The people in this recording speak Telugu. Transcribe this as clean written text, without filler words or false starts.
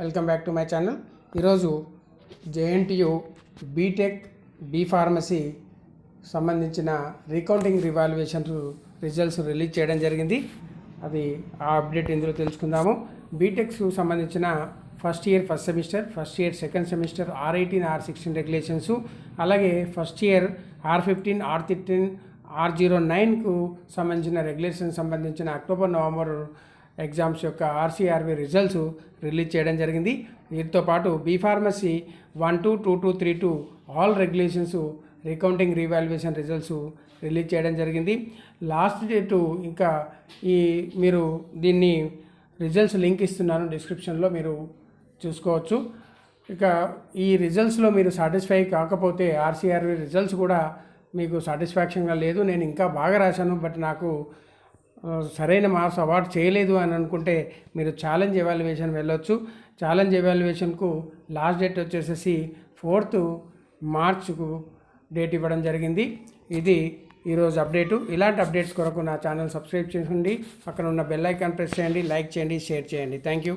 Welcome back to my channel. ఈరోజు జేఎన్టీయు బీటెక్ బీ ఫార్మసీ సంబంధించిన రీకౌంటింగ్ రివాల్యుయేషన్ రిజల్ట్స్ రిలీజ్ చేయడం జరిగింది. అది ఆ అప్డేట్ ఇందులో తెలుసుకుందాము. బీటెక్స్కు సంబంధించిన first year first semester, first year second semester R18 R16 regulations, అలాగే ఫస్ట్ ఇయర్ R15 R13 R09కు సంబంధించిన రెగ్యులేషన్ సంబంధించిన అక్టోబర్ నవంబర్ ఎగ్జామ్స్ యొక్క RCRB రిజల్ట్స్ రిలీజ్ చేయడం జరిగింది. వీటితో పాటు B pharmacy 12, 22, 32 all regulations recounting revaluation results release చేయడం జరిగింది. లాస్ట్ డేటు ఇంకా మీరు దీన్ని రిజల్ట్స్ లింక్ ఇస్తున్నాను, డిస్క్రిప్షన్లో మీరు చూసుకోవచ్చు. ఇక ఈ రిజల్ట్స్లో మీరు సాటిస్ఫై కాకపోతే RCRB రిజల్ట్స్ కూడా మీకు సాటిస్ఫాక్షన్గా లేదు, నేను ఇంకా బాగా రాశాను బట్ నాకు సరైన మార్క్స్ అవార్డ్ చేయలేదు అని అనుకుంటే మీరు ఛాలెంజ్ ఎవాల్యుయేషన్ వెళ్ళొచ్చు. ఛాలెంజ్ ఎవాల్యుయేషన్కు లాస్ట్ డేట్ వచ్చేసి 4th మార్చ్కు డేట్ ఇవ్వడం జరిగింది. ఇది ఈరోజు అప్డేటు. ఇలాంటి అప్డేట్స్ కొరకు నా ఛానల్ సబ్స్క్రైబ్ చేసుకోండి, పక్కన ఉన్న బెల్ ఐకాన్ ప్రెస్ చేయండి, లైక్ చేయండి, షేర్ చేయండి. Thank you.